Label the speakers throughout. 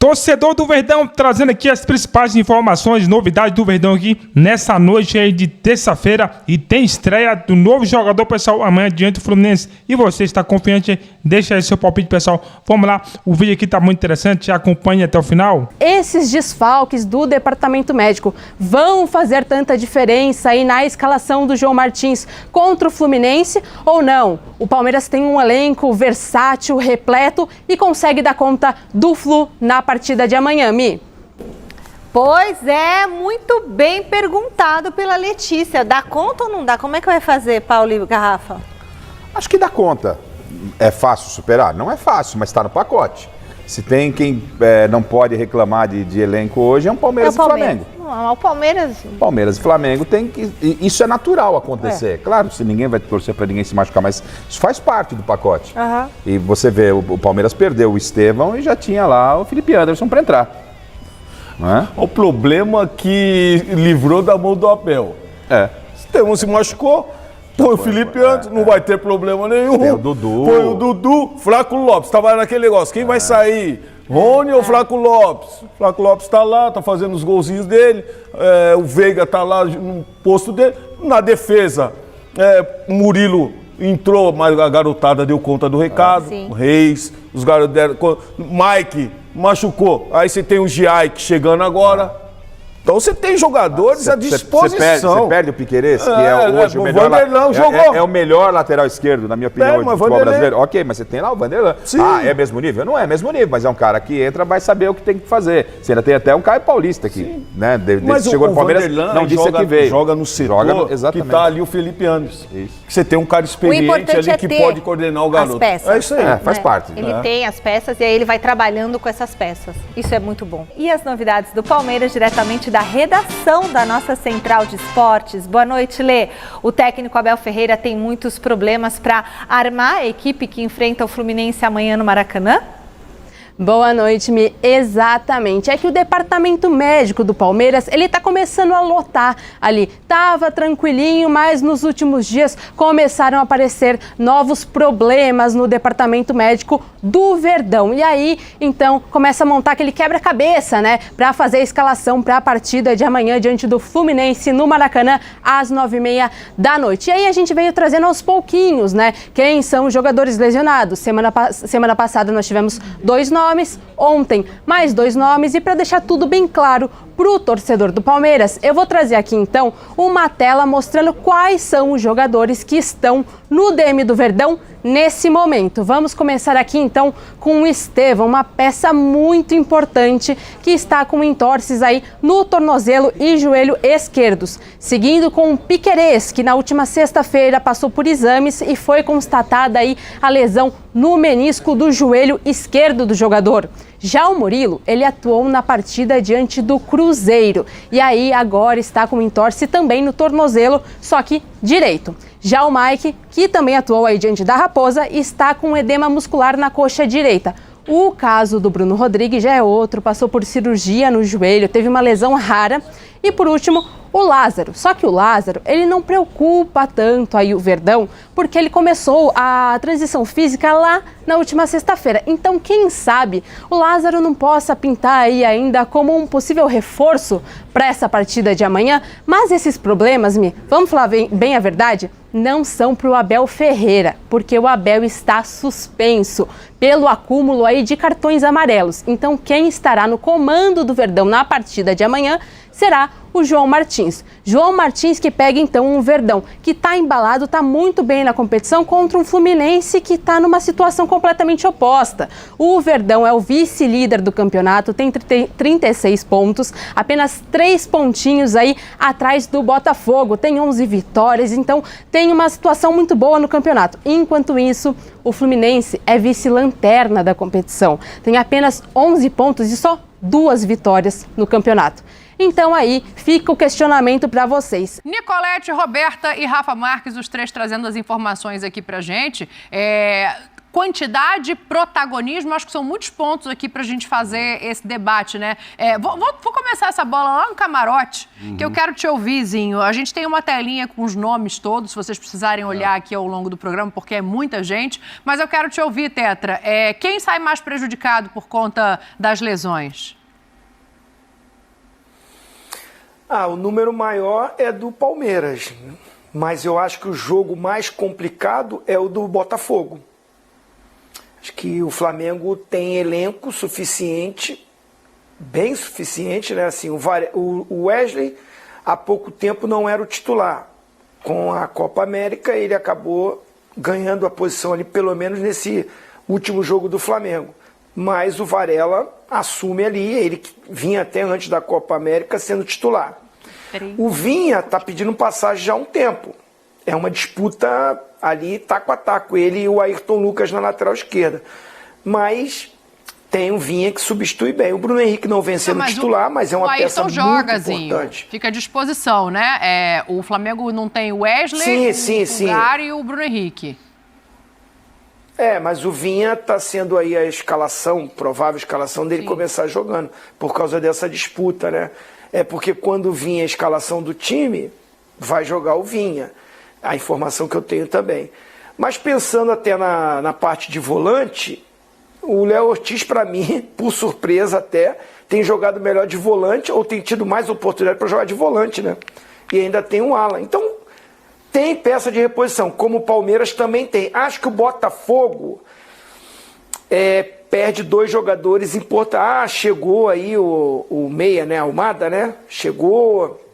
Speaker 1: Torcedor do Verdão, trazendo aqui as principais informações, novidades do Verdão aqui nessa noite aí de terça-feira. E tem estreia do novo jogador, pessoal, amanhã diante do Fluminense. E você está confiante? Deixa aí seu palpite, pessoal. Vamos lá, o vídeo aqui tá muito interessante, acompanhe até o final.
Speaker 2: Esses desfalques do departamento médico vão fazer tanta diferença aí na escalação do João Martins contra o Fluminense ou não? O Palmeiras tem um elenco versátil, repleto e consegue dar conta do Flu na partida de amanhã, Mi.
Speaker 3: Pois é, muito bem perguntado pela Letícia. Dá conta ou não dá? Como é que vai fazer, Paulo e Garrafa?
Speaker 4: Acho que dá conta. É fácil superar? Não é fácil, mas está no pacote. Se tem quem não pode reclamar de elenco hoje, é um Palmeiras e Flamengo.
Speaker 3: Não, o Palmeiras...
Speaker 4: Palmeiras e Flamengo tem que... Isso é natural acontecer. Claro, se ninguém vai torcer para ninguém se machucar, mas isso faz parte do pacote.
Speaker 3: Uhum.
Speaker 4: E você vê, o Palmeiras perdeu o Estevão e já tinha lá o Felipe Anderson para entrar. Não é?
Speaker 5: O problema que livrou da mão do Abel. Estevão se machucou, põe o Felipe Anderson, não vai ter problema nenhum.
Speaker 4: Tem o Dudu.
Speaker 5: Põe o Dudu, Flaco Lopes, tava naquele negócio, quem vai sair? Rony ou Flaco Lopes? Flaco Lopes tá lá, tá fazendo os golzinhos dele, o Veiga tá lá no posto dele. Na defesa, o Murilo entrou, mas a garotada deu conta do recado. O Reis, os garotos deram conta. Mike machucou, aí você tem o Giaik chegando agora. Então você tem jogadores à disposição.
Speaker 4: Você perde o Piquerez, que é hoje o melhor.
Speaker 5: O Vanderlan jogou.
Speaker 4: É o melhor lateral esquerdo, na minha opinião, do futebol brasileiro. Ok, mas você tem lá o Vanderlan.
Speaker 5: Sim.
Speaker 4: É mesmo nível? Não é mesmo nível, mas é um cara que entra, vai saber o que tem que fazer. Você ainda tem até um Caio Paulista aqui, né?
Speaker 5: Mas
Speaker 4: chegou no Palmeiras,
Speaker 5: Vanderlan
Speaker 4: não disse que veio.
Speaker 5: Joga no setor que tá ali o Felipe Anderson. Isso. Você tem um cara experiente ali que pode coordenar o garoto.
Speaker 3: As peças.
Speaker 5: É isso aí.
Speaker 4: Faz parte.
Speaker 3: Ele tem as peças e aí ele vai trabalhando com essas peças. Isso é muito bom. E as novidades do Palmeiras diretamente da redação da nossa central de esportes. Boa noite, Lê. O técnico Abel Ferreira tem muitos problemas para armar a equipe que enfrenta o Fluminense amanhã no Maracanã?
Speaker 2: Boa noite, Mi. Exatamente. É que o departamento médico do Palmeiras, ele tá começando a lotar ali. Tava tranquilinho, mas nos últimos dias começaram a aparecer novos problemas no departamento médico do Verdão. E aí, então, começa a montar aquele quebra-cabeça, né? Pra fazer a escalação para a partida de amanhã diante do Fluminense no Maracanã, às 9h30 da noite. E aí a gente veio trazendo aos pouquinhos, né? Quem são os jogadores lesionados. Semana passada nós tivemos 2 nomes. Ontem, mais 2 nomes, e para deixar tudo bem claro para o torcedor do Palmeiras, eu vou trazer aqui então uma tela mostrando quais são os jogadores que estão no DM do Verdão nesse momento. Vamos começar aqui então com o Estevão, uma peça muito importante que está com entorses aí no tornozelo e joelho esquerdos. Seguindo com o Piquerez, que na última sexta-feira passou por exames e foi constatada aí a lesão no menisco do joelho esquerdo do jogador. Já o Murilo, ele atuou na partida diante do Cruzeiro e aí agora está com entorse também no tornozelo, só que direito. Já o Mike, que também atuou aí diante da Raposa, está com edema muscular na coxa direita. O caso do Bruno Rodrigues já é outro, passou por cirurgia no joelho, teve uma lesão rara. E por último, o Lázaro. Só que o Lázaro, ele não preocupa tanto aí o Verdão, porque ele começou a transição física lá na última sexta-feira. Então, quem sabe o Lázaro não possa pintar aí ainda como um possível reforço para essa partida de amanhã. Mas esses problemas, vamos falar bem a verdade, não são para o Abel Ferreira, porque o Abel está suspenso pelo acúmulo aí de cartões amarelos. Então, quem estará no comando do Verdão na partida de amanhã será o João Martins. João Martins que pega então um Verdão que está embalado, está muito bem na competição contra um Fluminense que está numa situação completamente oposta. O Verdão é o vice-líder do campeonato, tem 36 pontos, apenas 3 pontinhos aí atrás do Botafogo, tem 11 vitórias, então tem uma situação muito boa no campeonato. Enquanto isso, o Fluminense é vice-lanterna da competição, tem apenas 11 pontos e só 2 vitórias no campeonato. Então aí fica o questionamento para vocês.
Speaker 6: Nicolete, Roberta e Rafa Marques, os 3 trazendo as informações aqui pra gente. quantidade, protagonismo, acho que são muitos pontos aqui para a gente fazer esse debate, né? Vou começar essa bola lá no camarote, que eu quero te ouvir, Zinho. A gente tem uma telinha com os nomes todos, se vocês precisarem olhar aqui ao longo do programa, porque é muita gente, mas eu quero te ouvir, Tetra. Quem sai mais prejudicado por conta das lesões?
Speaker 7: O número maior é do Palmeiras, mas eu acho que o jogo mais complicado é o do Botafogo. Acho que o Flamengo tem elenco suficiente, bem suficiente, né? Assim, o Wesley há pouco tempo não era o titular. Com a Copa América ele acabou ganhando a posição ali, pelo menos nesse último jogo do Flamengo. Mas o Varela assume ali, ele vinha até antes da Copa América sendo titular. O Vinha está pedindo passagem já há um tempo. É uma disputa ali, taco a taco, ele e o Ayrton Lucas na lateral esquerda. Mas tem o Vinha que substitui bem. O Bruno Henrique não vem sendo titular, mas é uma peça muito importante.
Speaker 6: Fica à disposição, né? O Flamengo não tem o Wesley, o Gary e o Bruno Henrique.
Speaker 7: Mas o Vinha está sendo aí a escalação, provável escalação dele começar jogando, por causa dessa disputa, né? Porque quando vinha a escalação do time, vai jogar o Vinha. A informação que eu tenho também. Mas pensando até na parte de volante, o Léo Ortiz, para mim, por surpresa até, tem jogado melhor de volante ou tem tido mais oportunidade para jogar de volante, né? E ainda tem um ala. Então, tem peça de reposição, como o Palmeiras também tem. Acho que o Botafogo perde 2 jogadores importantes. Chegou aí o meia, né? Almada, né? Chegou...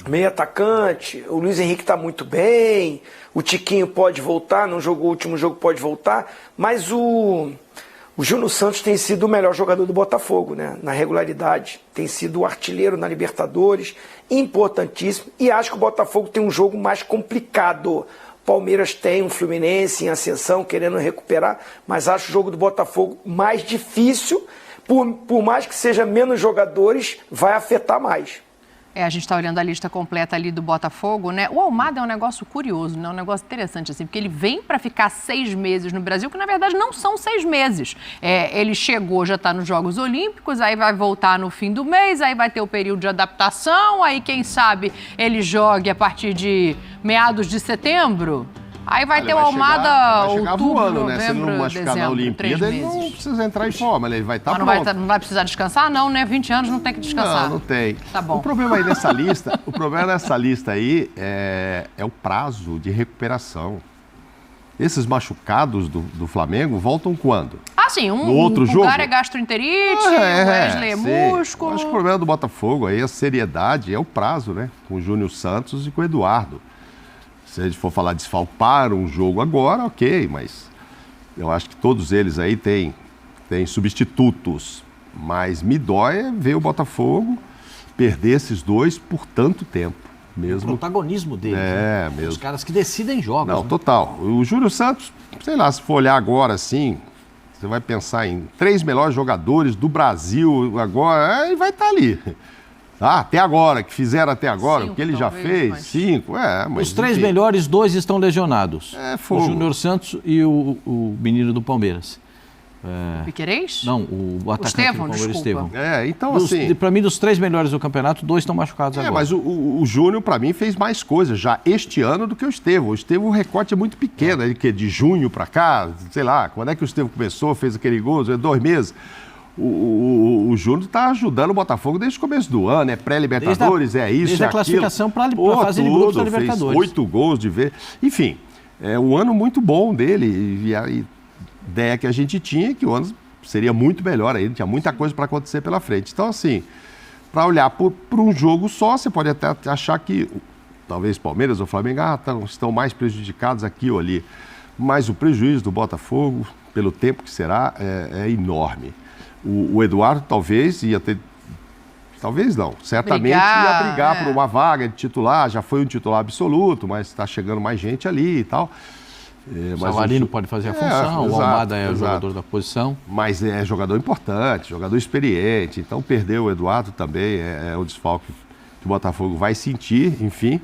Speaker 7: meio atacante, o Luiz Henrique está muito bem, o Tiquinho pode voltar, não jogou o último jogo, pode voltar, mas o Júnior Santos tem sido o melhor jogador do Botafogo, né? Na regularidade, tem sido o artilheiro na Libertadores, importantíssimo, e acho que o Botafogo tem um jogo mais complicado. Palmeiras tem um Fluminense em ascensão, querendo recuperar, mas acho o jogo do Botafogo mais difícil, por mais que seja menos jogadores, vai afetar mais.
Speaker 6: A gente está olhando a lista completa ali do Botafogo, né? O Almada é um negócio curioso, né? Um negócio interessante, assim, porque ele vem para ficar 6 meses no Brasil, que na verdade não são 6 meses. Ele chegou, já está nos Jogos Olímpicos, aí vai voltar no fim do mês, aí vai ter o período de adaptação, aí quem sabe ele jogue a partir de meados de setembro. Aí vai ter o Almada outubro,
Speaker 8: voando,
Speaker 6: novembro,
Speaker 8: né? Se ele não machucar na Olimpíada, ele não precisa entrar em forma, ele vai estar pronto.
Speaker 6: Não vai precisar descansar, não, né? 20 anos não tem que descansar.
Speaker 8: Não tem.
Speaker 6: Tá bom.
Speaker 8: O problema aí dessa lista, aí é o prazo de recuperação. Esses machucados do Flamengo voltam quando?
Speaker 6: Sim,
Speaker 8: no outro jogo?
Speaker 6: O Gary é gastroenterite, o Wesley é músculo.
Speaker 8: Acho que o problema do Botafogo aí, a seriedade, é o prazo, né? Com o Júnior Santos e com o Eduardo. Se a gente for falar desfalcar um jogo agora, ok, mas eu acho que todos eles aí têm substitutos. Mas me dói ver o Botafogo perder esses 2 por tanto tempo. Mesmo.
Speaker 9: O protagonismo deles.
Speaker 8: Mesmo.
Speaker 9: Os caras que decidem jogos.
Speaker 8: Não, né? Total. O Júnior Santos, sei lá, se for olhar agora assim, você vai pensar em 3 melhores jogadores do Brasil agora, e vai estar ali. Até agora, que fizeram até agora, 5, o que ele talvez, já fez, mas... 5, mas...
Speaker 9: Os 3 melhores, 2 estão lesionados.
Speaker 8: Fogo.
Speaker 9: O Júnior Santos e o menino do Palmeiras.
Speaker 6: O Piquerez?
Speaker 9: Não, o atacante do Palmeiras, Estevão.
Speaker 8: Então assim...
Speaker 9: Para mim, dos 3 melhores do campeonato, 2 estão machucados agora.
Speaker 8: Mas o Júnior, para mim, fez mais coisas já este ano do que o Estevão. O Estevão, o recorte é muito pequeno, de junho para cá, sei lá, quando é que o Estevão começou, fez aquele gol, 2 meses... O Júnior está ajudando o Botafogo desde o começo do ano, é pré-Libertadores, é isso,
Speaker 9: desde a classificação para a fase de grupos da Libertadores.
Speaker 8: Fez 8 gols de vez. Enfim, é um ano muito bom dele. E a ideia que a gente tinha é que o ano seria muito melhor ainda, tinha muita coisa para acontecer pela frente. Então, assim, para olhar por um jogo só, você pode até achar que talvez Palmeiras ou Flamengo estão mais prejudicados aqui ou ali. Mas o prejuízo do Botafogo, pelo tempo que será, é enorme. O Eduardo talvez ia ter... Talvez não. Certamente ia brigar por uma vaga de titular. Já foi um titular absoluto, mas está chegando mais gente ali e tal.
Speaker 9: O Savarino pode fazer a função, o Almada é o jogador da posição.
Speaker 8: Mas é jogador importante, jogador experiente. Então perder o Eduardo também é um desfalque que o Botafogo vai sentir. Enfim,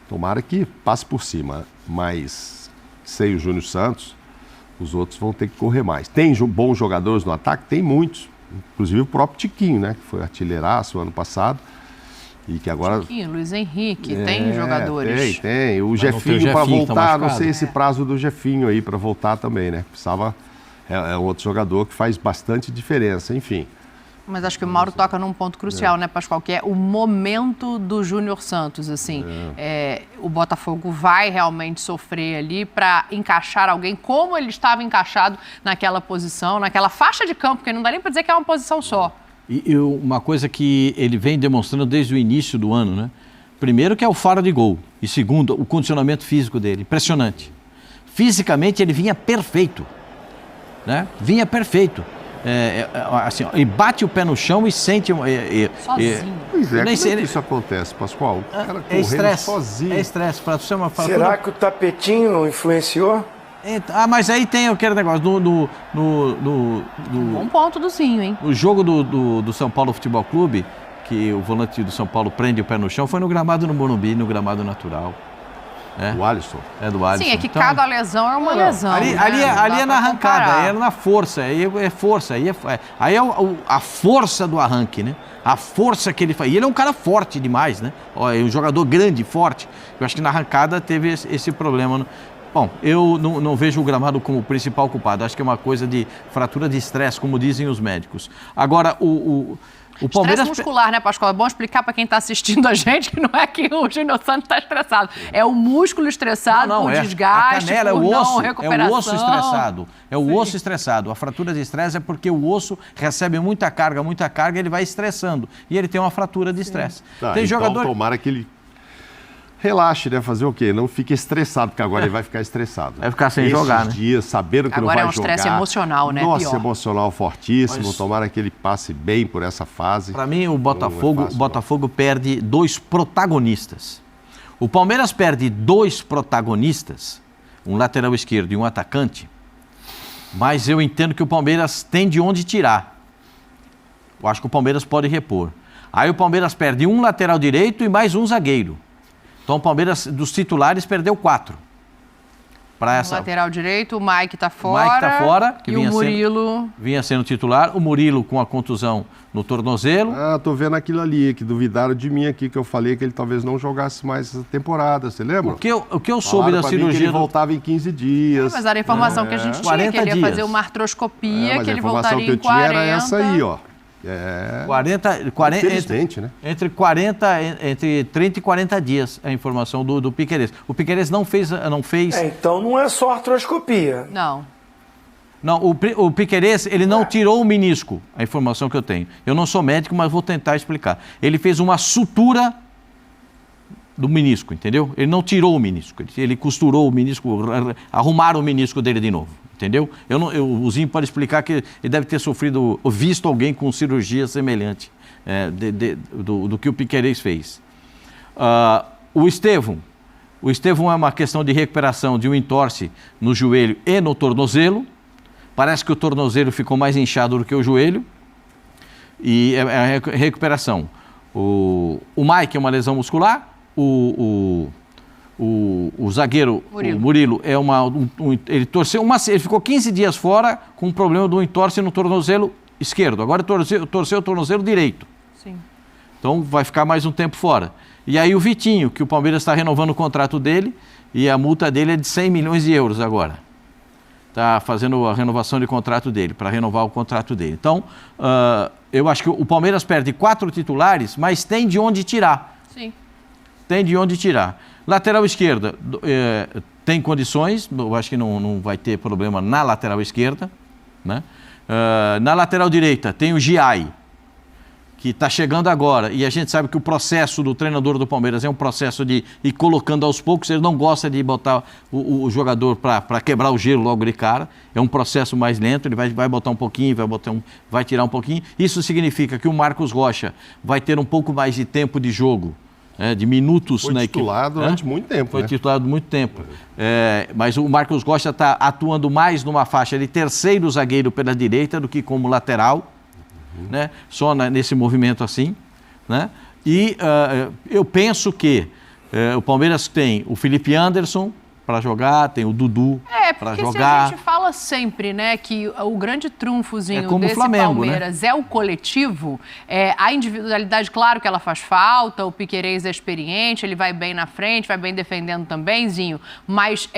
Speaker 8: tomara que passe por cima. Mas sem o Júnior Santos, Os outros vão ter que correr mais. Tem bons jogadores no ataque? Tem muitos. Inclusive o próprio Tiquinho, né? Que foi artilheiraço ano passado. E que agora...
Speaker 6: Tiquinho, Luiz Henrique, tem jogadores.
Speaker 8: Tem. O Jefinho para voltar, não sei esse prazo do Jefinho aí para voltar também, né? Precisava... É outro jogador que faz bastante diferença, enfim.
Speaker 6: Mas acho que o Mauro toca num ponto crucial, né, Pascoal? Que é o momento do Júnior Santos, assim. O Botafogo vai realmente sofrer ali para encaixar alguém como ele estava encaixado naquela posição, naquela faixa de campo, porque não dá nem para dizer que é uma posição só.
Speaker 9: E uma coisa que ele vem demonstrando desde o início do ano, né? Primeiro que é o faro de gol. E segundo, o condicionamento físico dele. Impressionante. Fisicamente ele vinha perfeito. Né? Vinha perfeito. Assim, e bate o pé no chão e sente...
Speaker 6: Sozinho.
Speaker 8: Pois é, como é que isso acontece, Pascoal? O cara correndo sozinho.
Speaker 9: É estresse.
Speaker 7: Será que o tapetinho influenciou?
Speaker 9: Mas aí tem aquele negócio
Speaker 6: Bom ponto do Zinho, hein?
Speaker 9: No jogo do São Paulo Futebol Clube, que o volante do São Paulo prende o pé no chão, foi no gramado no Morumbi, no gramado natural.
Speaker 8: Do Alisson?
Speaker 9: Do Alisson.
Speaker 6: Sim, é que então, cada lesão é uma lesão.
Speaker 9: Ali é na arrancada, é na força, aí é força. Aí é a força do arranque, né? A força que ele faz. E ele é um cara forte demais, né? É um jogador grande, forte. Eu acho que na arrancada teve esse problema. Bom, eu não vejo o gramado como o principal culpado. Acho que é uma coisa de fratura de estresse, como dizem os médicos. Agora, o Palmeiras...
Speaker 6: Estresse muscular, né, Pascoal? É bom explicar para quem está assistindo a gente que não é que o Júnior Santos está estressado. É o músculo estressado, o desgaste,
Speaker 9: a canela,
Speaker 6: por
Speaker 9: o osso,
Speaker 6: não recuperação.
Speaker 9: É o osso estressado. É o osso estressado. A fratura de estresse é porque o osso recebe muita carga, ele vai estressando. E ele tem uma fratura de estresse. Tem
Speaker 8: então, tomara que ele... Relaxe, né? Fazer o quê? Não fique estressado, porque agora ele vai ficar estressado.
Speaker 9: Vai ficar sem jogar, né?
Speaker 8: Esses dias, sabendo que
Speaker 6: agora
Speaker 8: não vai jogar.
Speaker 6: Agora é um estresse emocional, né?
Speaker 8: Nossa,
Speaker 6: pior.
Speaker 8: Emocional fortíssimo. Tomara que ele passe bem por essa fase.
Speaker 9: Para mim, o Botafogo perde 2 protagonistas. O Palmeiras perde 2 protagonistas, um lateral esquerdo e um atacante, mas eu entendo que o Palmeiras tem de onde tirar. Eu acho que o Palmeiras pode repor. Aí o Palmeiras perde um lateral direito e mais um zagueiro. Então o Palmeiras, dos titulares, perdeu 4.
Speaker 6: Lateral direito, o Mike está fora.
Speaker 9: O Mike está fora.
Speaker 6: Que o Murilo...
Speaker 9: Vinha sendo titular. O Murilo com a contusão no tornozelo.
Speaker 8: Tô vendo aquilo ali, que duvidaram de mim aqui, que eu falei que ele talvez não jogasse mais essa temporada, você lembra?
Speaker 9: O que eu soube da cirurgia...
Speaker 8: Que ele voltava em 15 dias.
Speaker 6: Mas era a informação que a gente tinha, que ele ia fazer uma artroscopia, que ele voltaria em 40. A informação que eu tinha era essa
Speaker 8: aí, ó.
Speaker 9: 40,
Speaker 8: infelizmente, né?
Speaker 9: Entre 30 e 40 dias a informação do Piquerez. O Piquerez não fez...
Speaker 7: Então não é só artroscopia.
Speaker 6: Não,
Speaker 9: o Piquerez, ele não tirou o menisco, a informação que eu tenho. Eu não sou médico, mas vou tentar explicar. Ele fez uma sutura do menisco, entendeu? Ele não tirou o menisco, ele costurou o menisco, arrumaram o menisco dele de novo. Entendeu? O Zinho pode explicar que ele deve ter sofrido, ou visto alguém com cirurgia semelhante do que o Piquerez fez. O Estevão é uma questão de recuperação de um entorse no joelho e no tornozelo. Parece que o tornozelo ficou mais inchado do que o joelho. E é a recuperação. O Mike é uma lesão muscular. O zagueiro, o Murilo, ele torceu ele ficou 15 dias fora com um problema do entorse no tornozelo esquerdo. Agora torceu o tornozelo direito.
Speaker 6: Sim.
Speaker 9: Então vai ficar mais um tempo fora. E aí o Vitinho, que o Palmeiras está renovando o contrato dele e a multa dele é de 100 milhões de euros agora. Está fazendo a renovação de contrato dele, para renovar o contrato dele. Então, eu acho que o Palmeiras perde 4 titulares, mas tem de onde tirar.
Speaker 6: Sim.
Speaker 9: Tem de onde tirar. Lateral esquerda, tem condições, eu acho que não vai ter problema na lateral esquerda. Né? Na lateral direita tem o Giai, que está chegando agora, e a gente sabe que o processo do treinador do Palmeiras é um processo de ir colocando aos poucos, ele não gosta de botar o jogador para quebrar o gelo logo de cara, é um processo mais lento, ele vai botar um pouquinho, vai tirar um pouquinho. Isso significa que o Marcos Rocha vai ter um pouco mais de tempo de jogo, de minutos na equipe. Foi titular
Speaker 8: durante muito tempo.
Speaker 9: Foi titular muito tempo. Mas o Marcos Rocha está atuando mais numa faixa de terceiro zagueiro pela direita do que como lateral, né? Só nesse movimento assim. Né? E eu penso que o Palmeiras tem o Felipe Anderson para jogar, tem o Dudu para
Speaker 6: porque
Speaker 9: jogar.
Speaker 6: se a gente fala sempre, né, que o grande trunfozinho
Speaker 9: como
Speaker 6: desse
Speaker 9: o Flamengo,
Speaker 6: Palmeiras é o coletivo, a individualidade, claro que ela faz falta, o Piquerez é experiente, ele vai bem na frente, vai bem defendendo também, Zinho, mas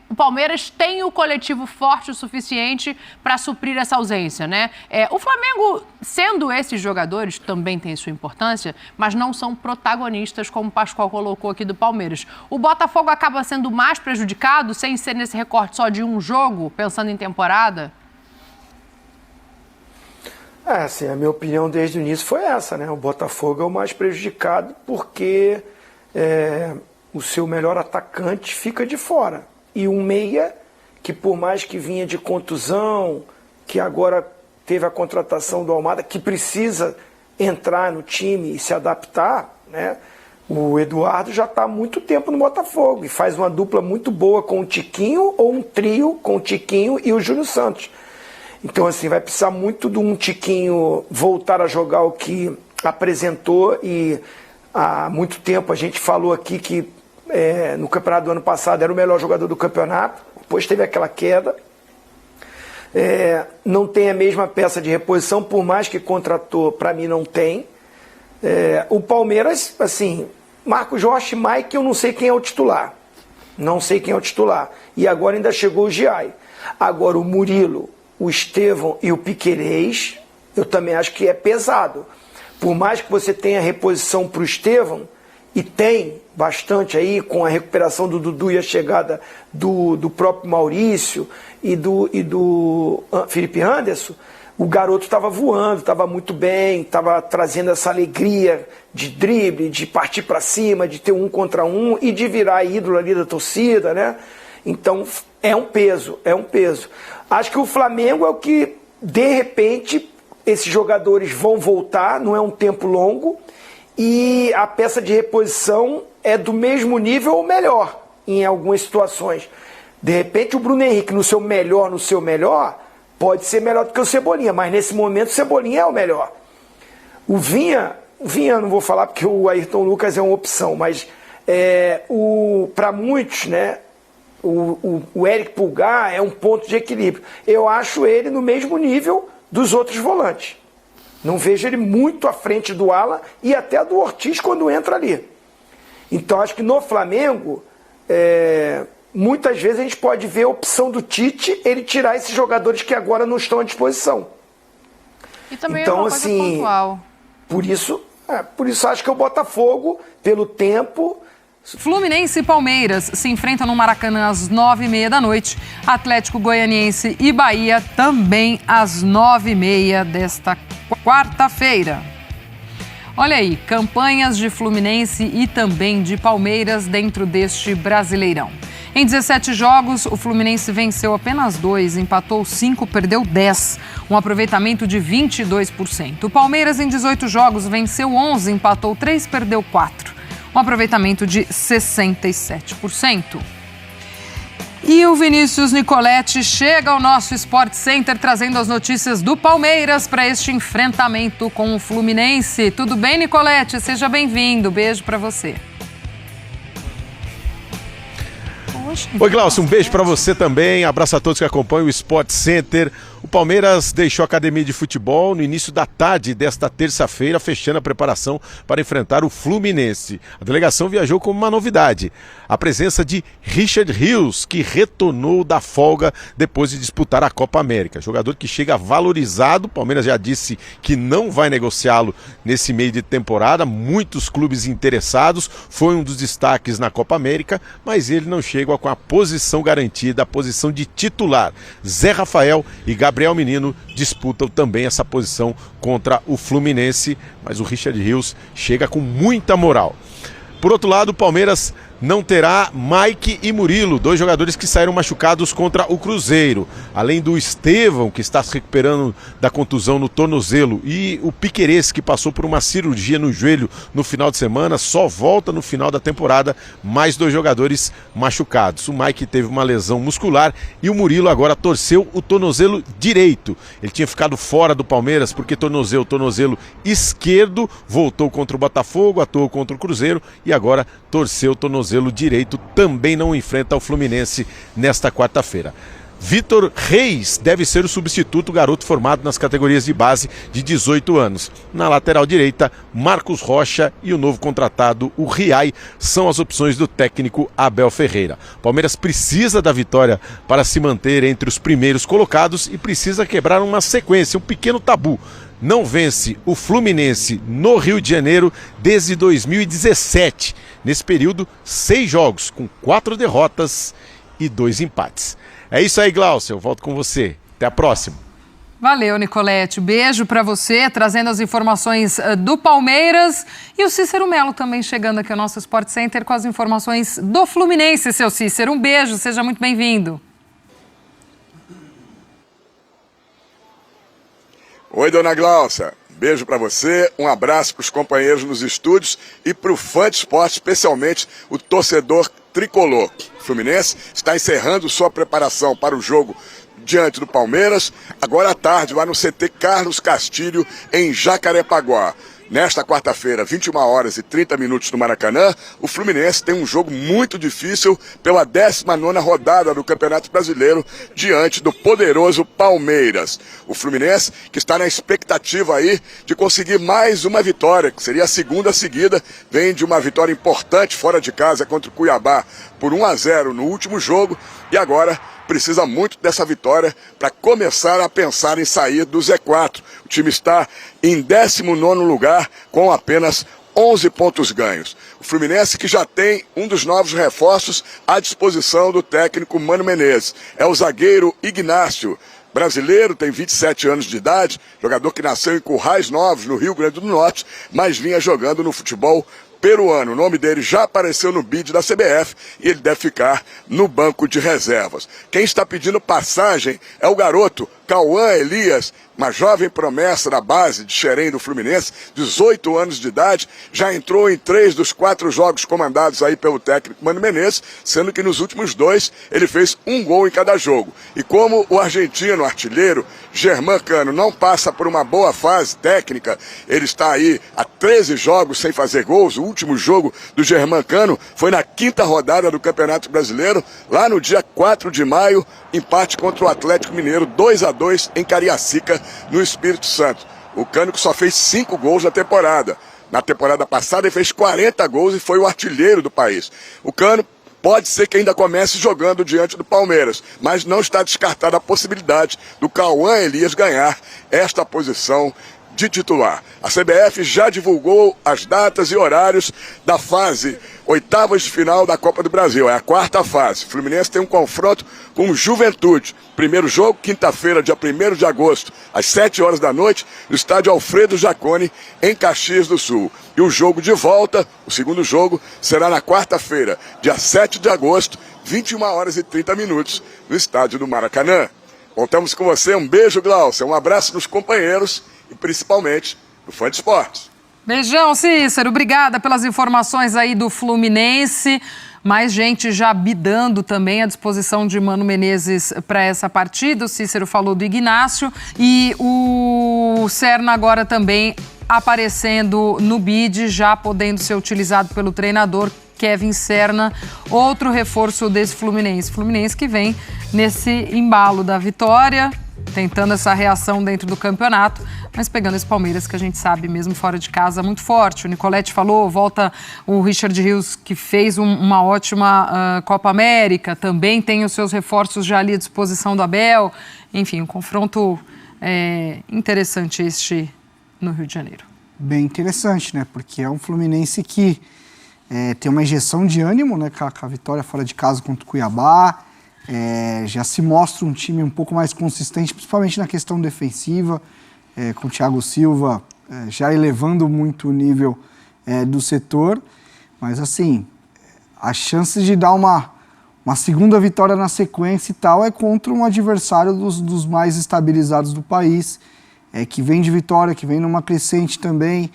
Speaker 6: o Palmeiras tem o coletivo forte o suficiente para suprir essa ausência, né? O Flamengo, sendo esses jogadores, também tem sua importância, mas não são protagonistas, como o Pascoal colocou aqui do Palmeiras. O Botafogo acaba sendo mais prejudicado, sem ser nesse recorte só de um jogo, pensando em temporada?
Speaker 7: Assim, a minha opinião desde o início foi essa, né? O Botafogo é o mais prejudicado porque o seu melhor atacante fica de fora. E um meia, que por mais que vinha de contusão, que agora teve a contratação do Almada, que precisa entrar no time e se adaptar, né? O Eduardo já está há muito tempo no Botafogo e faz uma dupla muito boa com o Tiquinho ou um trio com o Tiquinho e o Júlio Santos. Então, assim, vai precisar muito de um Tiquinho voltar a jogar o que apresentou e há muito tempo a gente falou aqui que no campeonato do ano passado era o melhor jogador do campeonato, depois teve aquela queda. Não tem a mesma peça de reposição, por mais que contratou, para mim não tem. O Palmeiras, assim, Marcos Rocha e Mike, eu não sei quem é o titular. Não sei quem é o titular. E agora ainda chegou o Giai. Agora o Murilo, o Estevão e o Piquerez, eu também acho que é pesado. Por mais que você tenha reposição para o Estevão, e tem bastante aí com a recuperação do Dudu e a chegada do próprio Maurício e do Felipe Anderson, o garoto estava voando, estava muito bem, estava trazendo essa alegria de drible, de partir para cima, de ter um contra um e de virar ídolo ali da torcida, né? Então é um peso. Acho que o Flamengo é o que, de repente, esses jogadores vão voltar, não é um tempo longo, e a peça de reposição é do mesmo nível ou melhor em algumas situações. De repente o Bruno Henrique no seu melhor, pode ser melhor do que o Cebolinha, mas nesse momento o Cebolinha é o melhor. O Vinha não vou falar porque o Ayrton Lucas é uma opção, mas para muitos, né, o Eric Pulgar é um ponto de equilíbrio. Eu acho ele no mesmo nível dos outros volantes. Não vejo ele muito à frente do Alan e até do Ortiz quando entra ali. Então acho que no Flamengo, muitas vezes a gente pode ver a opção do Tite, ele tirar esses jogadores que agora não estão à disposição.
Speaker 6: E também então, é uma coisa pontual.
Speaker 7: Por isso acho que é o Botafogo, pelo tempo.
Speaker 10: Fluminense e Palmeiras se enfrentam no Maracanã às 9h30 da noite. Atlético Goianiense e Bahia também às 9h30 desta quarta-feira. Olha aí, campanhas de Fluminense e também de Palmeiras dentro deste Brasileirão. Em 17 jogos, o Fluminense venceu apenas 2, empatou 5, perdeu 10, um aproveitamento de 22%. O Palmeiras, em 18 jogos, venceu 11, empatou 3, perdeu 4, um aproveitamento de 67%. E o Vinícius Nicoletti chega ao nosso Sport Center trazendo as notícias do Palmeiras para este enfrentamento com o Fluminense. Tudo bem, Nicoletti? Seja bem-vindo. Beijo para você.
Speaker 11: Oi, Glaucio, um beijo para você também. Abraço a todos que acompanham o Sport Center. O Palmeiras deixou a academia de futebol no início da tarde desta terça-feira, fechando a preparação para enfrentar o Fluminense. A delegação viajou com uma novidade: a presença de Richard Rios, que retornou da folga depois de disputar a Copa América. Jogador que chega valorizado, o Palmeiras já disse que não vai negociá-lo nesse meio de temporada. Muitos clubes interessados, foi um dos destaques na Copa América, mas ele não chega com a posição garantida, a posição de titular. Zé Rafael e Gabriel Menino disputam também essa posição contra o Fluminense, mas o Richard Rios chega com muita moral. Por outro lado, o Palmeiras não terá Mike e Murilo, dois jogadores que saíram machucados contra o Cruzeiro. Além do Estevão, que está se recuperando da contusão no tornozelo, e o Piquerez, que passou por uma cirurgia no joelho no final de semana, só volta no final da temporada, mais dois jogadores machucados. O Mike teve uma lesão muscular e o Murilo agora torceu o tornozelo direito. Ele tinha ficado fora do Palmeiras porque tornozelo esquerdo, voltou contra o Botafogo, atuou contra o Cruzeiro e agora torceu o tornozelo tornozelo direito, também não enfrenta o Fluminense nesta quarta-feira. Vitor Reis deve ser o substituto, garoto formado nas categorias de base de 18 anos. Na lateral direita, Marcos Rocha e o novo contratado, o Riai, são as opções do técnico Abel Ferreira. Palmeiras precisa da vitória para se manter entre os primeiros colocados e precisa quebrar uma sequência, um pequeno tabu. Não vence o Fluminense no Rio de Janeiro desde 2017. Nesse período, 6 jogos, com 4 derrotas e 2 empates. É isso aí, Glaucio. Eu volto com você. Até a próxima.
Speaker 10: Valeu, Nicolete. Beijo para você, trazendo as informações do Palmeiras. E o Cícero Melo também chegando aqui ao nosso Sport Center com as informações do Fluminense, seu Cícero. Um beijo, seja muito bem-vindo.
Speaker 12: Oi, dona Glaucia. Beijo para você, um abraço para os companheiros nos estúdios e para o fã de esporte, especialmente o torcedor tricolor. O Fluminense está encerrando sua preparação para o jogo diante do Palmeiras, agora à tarde, lá no CT Carlos Castilho, em Jacarepaguá. Nesta quarta-feira, 21h30 no Maracanã, o Fluminense tem um jogo muito difícil pela 19ª rodada do Campeonato Brasileiro diante do poderoso Palmeiras. O Fluminense que está na expectativa aí de conseguir mais uma vitória, que seria a segunda seguida, vem de uma vitória importante fora de casa contra o Cuiabá por 1-0 no último jogo e agora precisa muito dessa vitória para começar a pensar em sair do Z4. O time está em 19º lugar com apenas 11 pontos ganhos. O Fluminense que já tem um dos novos reforços à disposição do técnico Mano Menezes. É o zagueiro Ignácio. Brasileiro, tem 27 anos de idade, jogador que nasceu em Currais Novos, no Rio Grande do Norte, mas vinha jogando no futebol peruano. O nome dele já apareceu no bid da CBF e ele deve ficar no banco de reservas. Quem está pedindo passagem é o garoto Cauã Elias, uma jovem promessa da base de Xerém do Fluminense, 18 anos de idade, já entrou em 3 dos 4 jogos comandados aí pelo técnico Mano Menezes, sendo que nos últimos 2 ele fez 1 gol em cada jogo. E como o argentino artilheiro Germán não passa por uma boa fase técnica, ele está aí há 13 jogos sem fazer gols. O último jogo do Germán foi na 5ª rodada do Campeonato Brasileiro, lá no dia 4 de maio, empate contra o Atlético Mineiro, 2-2 em Cariacica, no Espírito Santo. O Cano que só fez 5 gols na temporada. Na temporada passada ele fez 40 gols e foi o artilheiro do país. O Cano pode ser que ainda comece jogando diante do Palmeiras, mas não está descartada a possibilidade do Cauã Elias ganhar esta posição de titular. A CBF já divulgou as datas e horários da fase 8ª de final da Copa do Brasil. É a 4ª fase. O Fluminense tem um confronto com o Juventude. Primeiro jogo, quinta-feira, dia 1º de agosto, às 7h, no estádio Alfredo Jaconi, em Caxias do Sul. E o jogo de volta, o segundo jogo, será na quarta-feira, dia 7 de agosto, 21h30, no estádio do Maracanã. Voltamos com você. Um beijo, Glaucia. Um abraço nos companheiros e principalmente do fã de esportes.
Speaker 10: Beijão, Cícero. Obrigada pelas informações aí do Fluminense. Mais gente já bidando também à disposição de Mano Menezes para essa partida. O Cícero falou do Ignácio e o Serna agora também aparecendo no bid, já podendo ser utilizado pelo treinador Kevin Serna, outro reforço desse Fluminense. Fluminense que vem nesse embalo da vitória, tentando essa reação dentro do campeonato, mas pegando esse Palmeiras que a gente sabe, mesmo fora de casa, muito forte. O Nicolete falou, volta o Richard Rios, que fez uma ótima Copa América, também tem os seus reforços já ali à disposição do Abel. Enfim, um confronto interessante este no Rio de Janeiro.
Speaker 13: Bem interessante, né? Porque é um Fluminense que tem uma injeção de ânimo, né? Com a vitória fora de casa contra o Cuiabá. Já se mostra um time um pouco mais consistente, principalmente na questão defensiva, com o Thiago Silva já elevando muito o nível do setor. Mas, assim, a chance de dar uma segunda vitória na sequência e tal é contra um adversário dos mais estabilizados do país, que vem de vitória, que vem numa crescente também.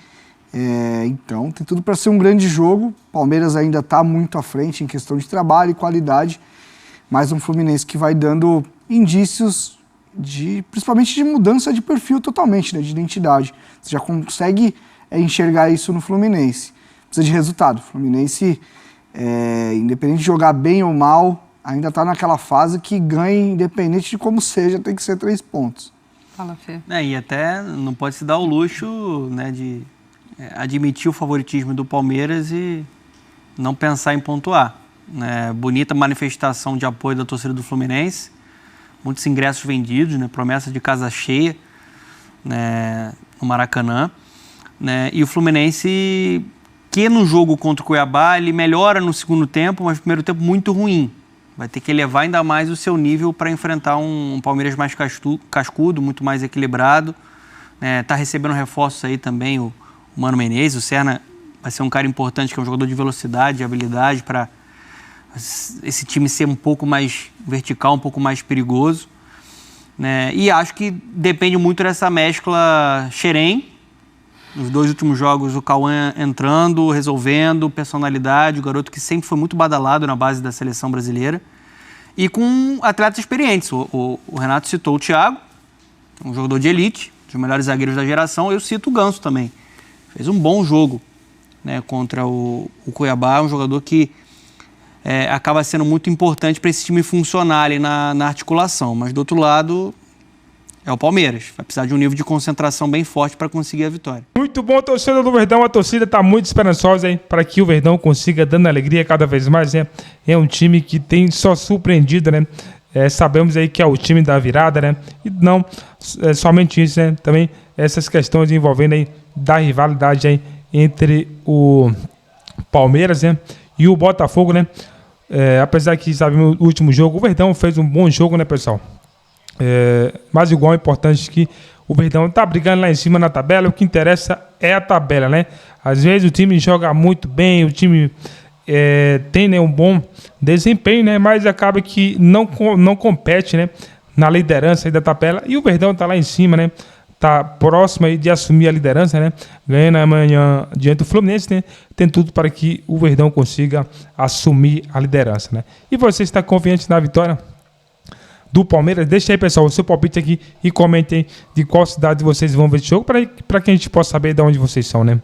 Speaker 13: Então, tem tudo para ser um grande jogo. Palmeiras ainda está muito à frente em questão de trabalho e qualidade, mas um Fluminense que vai dando indícios principalmente de mudança de perfil totalmente, né, de identidade. Você já consegue enxergar isso no Fluminense. Precisa de resultado. O Fluminense independente de jogar bem ou mal, ainda está naquela fase que ganha, independente de como seja, tem que ser 3 pontos.
Speaker 10: Fala, Fê.
Speaker 14: E até não pode se dar o luxo, né, de admitir o favoritismo do Palmeiras e não pensar em pontuar. Bonita manifestação de apoio da torcida do Fluminense, muitos ingressos vendidos, né, promessa de casa cheia, né, no Maracanã, né, e o Fluminense, que no jogo contra o Cuiabá, ele melhora no segundo tempo, mas no primeiro tempo muito ruim. Vai ter que elevar ainda mais o seu nível para enfrentar um Palmeiras mais cascudo, muito mais equilibrado. Tá recebendo reforços aí também o Mano Menezes, o Serna vai ser um cara importante, que é um jogador de velocidade, de habilidade, para esse time ser um pouco mais vertical, um pouco mais perigoso. E acho que depende muito dessa mescla Xerém. Nos 2 últimos jogos, o Cauã entrando, resolvendo, personalidade, o garoto que sempre foi muito badalado na base da seleção brasileira. E com atletas experientes. O Renato citou o Thiago, um jogador de elite, um dos melhores zagueiros da geração. Eu cito o Ganso também. Fez um bom jogo, né, contra o Cuiabá, um jogador que acaba sendo muito importante para esse time funcionar ali na articulação. Mas do outro lado, é o Palmeiras. Vai precisar de um nível de concentração bem forte para conseguir a vitória.
Speaker 1: Muito bom, torcedor do Verdão. A torcida está muito esperançosa para que o Verdão consiga dando alegria cada vez mais. É um time que tem só surpreendido, né? Sabemos aí que é o time da virada, né? E não somente isso, né? Também essas questões envolvendo aí da rivalidade aí entre o Palmeiras, né, e o Botafogo, né? Apesar que, sabe, no último jogo o Verdão fez um bom jogo, né, pessoal? Mas igual é importante que o Verdão tá brigando lá em cima na tabela. O que interessa é a tabela, né? Às vezes o time joga muito bem, o time tem, né, um bom desempenho, né? Mas acaba que não compete, né, na liderança aí da tabela. E o Verdão tá lá em cima, né? Tá próximo aí de assumir a liderança, né? Ganhando amanhã diante do Fluminense, né? Tem tudo para que o Verdão consiga assumir a liderança, né? E você está confiante na vitória do Palmeiras? Deixa aí, pessoal, o seu palpite aqui e comente aí de qual cidade vocês vão ver esse jogo, para que a gente possa saber de onde vocês são, né?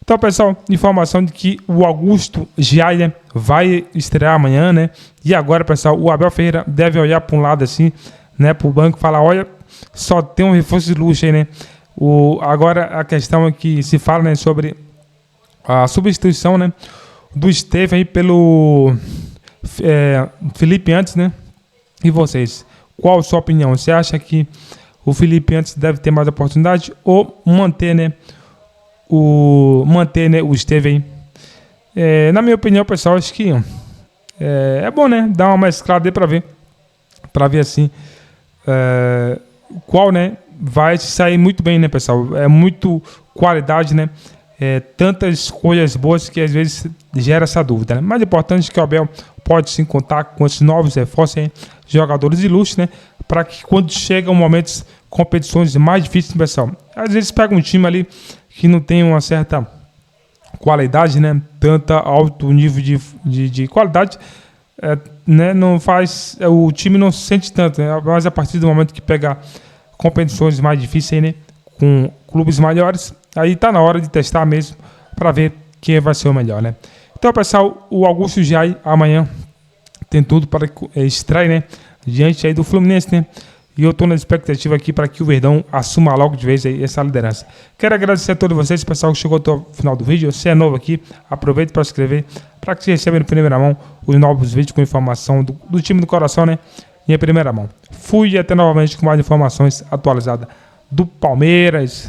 Speaker 1: Então, pessoal, informação de que o Augusto Giai, né, vai estrear amanhã, né? E agora, pessoal, o Abel Ferreira deve olhar para um lado assim, né, para o banco e falar: olha, só tem um reforço de luxo aí, né? Agora a questão é que se fala, né, sobre a substituição, né, do Esteve aí pelo Felipe Antes, né? E vocês, qual a sua opinião? Você acha que o Felipe Antes deve ter mais oportunidade ou manter, né, o Esteve aí? Na minha opinião, pessoal, acho que é bom, né, dar uma mesclada aí para ver assim qual, né, vai sair muito bem, né, pessoal? É muito qualidade, né? Tantas escolhas boas que às vezes gera essa dúvida, né? Mas é importante que o Abel pode sim contar com esses novos reforços, hein? Jogadores de luxo, né? Para que quando chegam momentos, competições mais difíceis, pessoal, às vezes pega um time ali que não tem uma certa qualidade, né? Tanto alto nível de qualidade, né? Não faz, o time não se sente tanto, né? Mas a partir do momento que pega competições mais difíceis, né, com clubes maiores, aí tá na hora de testar mesmo para ver quem vai ser o melhor, né? Então, pessoal, o Augusto Giai amanhã tem tudo para extrair, né, diante aí do Fluminense, né? E eu tô na expectativa aqui para que o Verdão assuma logo de vez aí essa liderança. Quero agradecer a todos vocês, pessoal, que chegou até o final do vídeo. Se é novo aqui, aproveite para se inscrever, para que você receba em primeira mão os novos vídeos com informação do time do coração, né, em primeira mão. Fui até novamente com mais informações atualizadas do Palmeiras.